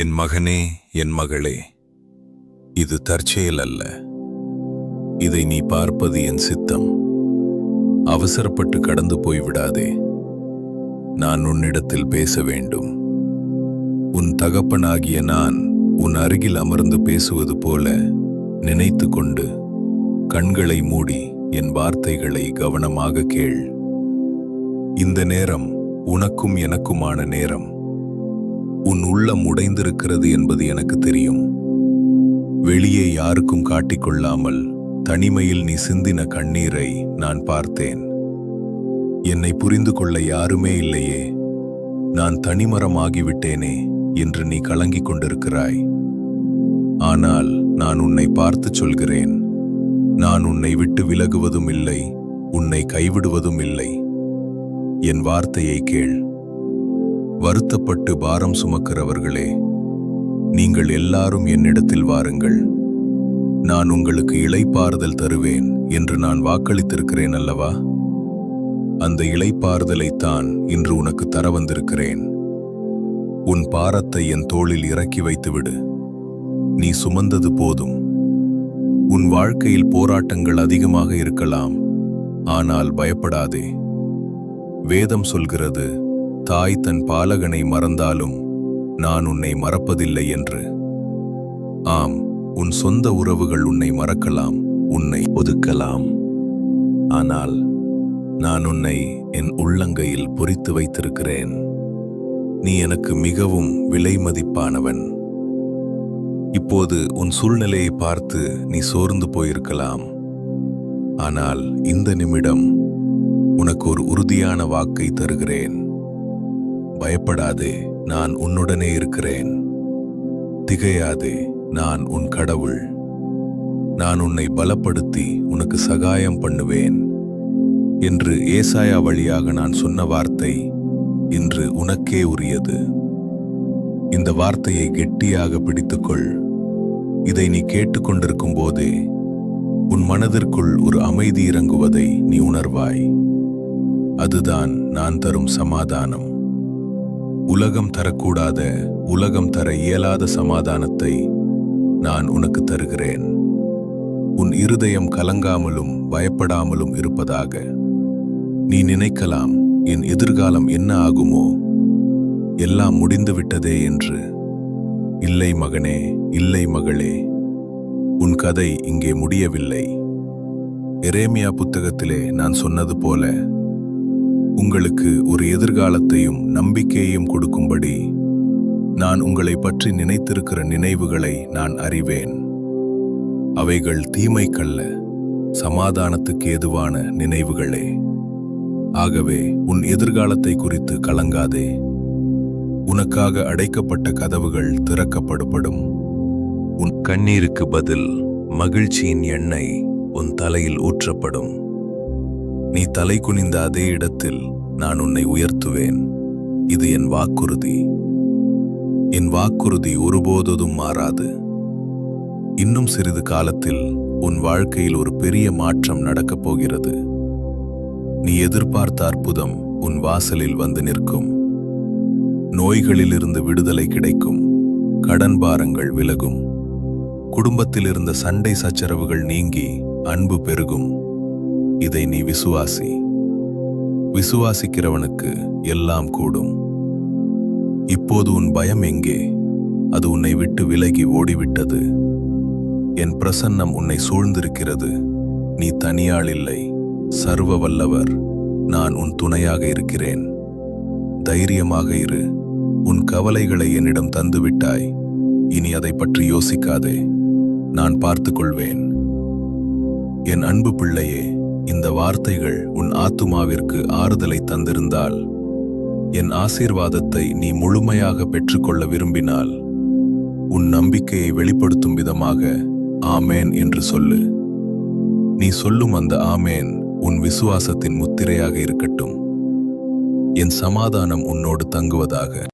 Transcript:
என் மகனே, என் மகளே, இது தற்செயல் அல்ல. இதை நீ பார்ப்பது என் சித்தம். அவசரப்பட்டு கடந்து போய்விடாதே. நான் உன்னிடத்தில் பேச வேண்டும். உன் தகப்பனாகிய நான் உன் அருகில் அமர்ந்து பேசுவது போல நினைத்து கொண்டு கண்களை மூடி என் வார்த்தைகளை கவனமாக கேள். இந்த நேரம் உனக்கும் எனக்குமான நேரம். உன் உள்ளம் உடைந்திருக்கிறது என்பது எனக்கு தெரியும். வெளியே யாருக்கும் காட்டிக்கொள்ளாமல் தனிமையில் நீ சிந்தின கண்ணீரை நான் பார்த்தேன். என்னை புரிந்து கொள்ள யாருமே இல்லையே, நான் தனிமரமாகிவிட்டேனே என்று நீ கலங்கிக் கொண்டிருக்கிறாய். ஆனால் நான் உன்னை பார்த்து சொல்கிறேன், நான் உன்னை விட்டு விலகுவதும் இல்லை, உன்னை கைவிடுவதும் இல்லை. என் வார்த்தையை கேள். வருத்தப்பட்டு பாரம் சுமக்கிறவர்களே, நீங்கள் எல்லாரும் என்னிடத்தில் வாருங்கள். நான் உங்களுக்கு இளைப்பாறுதல் தருவேன் என்று நான் வாக்களித்திருக்கிறேன் அல்லவா? அந்த இளைப்பாறுதலைத்தான் இன்று உனக்கு தர வந்திருக்கிறேன். உன் பாரத்தை என் தோளில் இறக்கி வைத்துவிடு. நீ சுமந்தது போதும். உன் வாழ்க்கையில் போராட்டங்கள் அதிகமாக இருக்கலாம், ஆனால் பயப்படாதே. வேதம் சொல்கிறது, தாய் தன் பாலகனை மறந்தாலும் நான் உன்னை மறப்பதில்லை என்று. ஆம், உன் சொந்த உறவுகள் உன்னை மறக்கலாம், உன்னை ஒதுக்கலாம். ஆனால் நான் உன்னை என் உள்ளங்கையில் பொறித்து வைத்திருக்கிறேன். நீ எனக்கு மிகவும் விலை மதிப்பானவன். இப்போது உன் சூழ்நிலையை பார்த்து நீ சோர்ந்து போயிருக்கலாம். ஆனால் இந்த நிமிடம் உனக்கு ஒரு உறுதியான வாக்கை தருகிறேன். பயப்படாதே, நான் உன்னுடனே இருக்கிறேன். திகையாதே, நான் உன் கடவுள். நான் உன்னை பலப்படுத்தி உனக்கு சகாயம் பண்ணுவேன் என்று ஏசாயா வழியாக நான் சொன்ன வார்த்தை இன்று உனக்கே உரியது. இந்த வார்த்தையை கெட்டியாக பிடித்துக்கொள். இதை நீ கேட்டுக்கொண்டிருக்கும் போதே உன் மனதிற்குள் ஒரு அமைதி இறங்குவதை நீ உணர்வாய். அதுதான் நான் தரும் சமாதானம். உலகம் தரக்கூடாத, உலகம் தர இயலாத சமாதானத்தை நான் உனக்கு தருகிறேன். உன் இருதயம் கலங்காமலும் பயப்படாமலும் இருப்பதாக. நீ நினைக்கலாம், என் எதிர்காலம் என்ன ஆகுமோ, எல்லாம் முடிந்துவிட்டதே என்று. இல்லை மகனே, இல்லை மகளே, உன் கதை இங்கே முடியவில்லை. எரேமியா புத்தகத்திலே நான் சொன்னது போல உங்களுக்கு ஒரு எதிர்காலத்தையும் நம்பிக்கையையும் கொடுக்கும்படி நான் உங்களை பற்றி நினைத்திருக்கிற நினைவுகளை நான் அறிவேன். அவைகள் தீமைக்கல்ல, சமாதானத்துக்கு ஏதுவான நினைவுகளே. ஆகவே உன் எதிர்காலத்தை குறித்து கலங்காதே. உனக்காக அடைக்கப்பட்ட கதவுகள் திறக்கப்படும். உன் கண்ணீருக்கு பதில் மகிழ்ச்சியின் எண்ணெய் உன் தலையில் ஊற்றப்படும். நீ தலை குனிந்த அதே இடத்தில் நான் உன்னை உயர்த்துவேன். இது என் வாக்குறுதி. என் வாக்குறுதி ஒருபோதும் மாறாது. இன்னும் சிறிது காலத்தில் உன் வாழ்க்கையில் ஒரு பெரிய மாற்றம் நடக்கப் போகிறது. நீ எதிர்பார்த்த அற்புதம் உன் வாசலில் வந்து நிற்கும். நோய்களிலிருந்து விடுதலை கிடைக்கும். கடன் பாரங்கள் விலகும். குடும்பத்தில் இருந்த சண்டை சச்சரவுகள் நீங்கி அன்பு பெருகும். இதை நீ விசுவாசி. விசுவாசிக்கிறவனுக்கு எல்லாம் கூடும். இப்போது உன் பயம் எங்கே? அது உன்னை விட்டு விலகி ஓடிவிட்டது. என் பிரசன்னம் உன்னை சூழ்ந்திருக்கிறது. நீ தனியாள் இல்லை, சர்வ வல்லவர். நான் உன் துணையாக இருக்கிறேன். தைரியமாக இரு. உன் கவலைகளை என்னிடம் தந்துவிட்டாய். இனி அதை பற்றி யோசிக்காதே. நான் பார்த்துக் கொள்வேன். என் அன்பு பிள்ளையே, இந்த வார்த்தைகள் உன் ஆத்துமாவிற்கு ஆறுதலை தந்திருந்தால், என் ஆசீர்வாதத்தை நீ முழுமையாக பெற்றுக்கொள்ள விரும்பினால், உன் நம்பிக்கையை வெளிப்படுத்தும் விதமாக ஆமேன் என்று சொல்லு. நீ சொல்லும் அந்த ஆமேன் உன் விசுவாசத்தின் முத்திரையாக இருக்கட்டும். என் சமாதானம் உன்னோடு தங்குவதாக.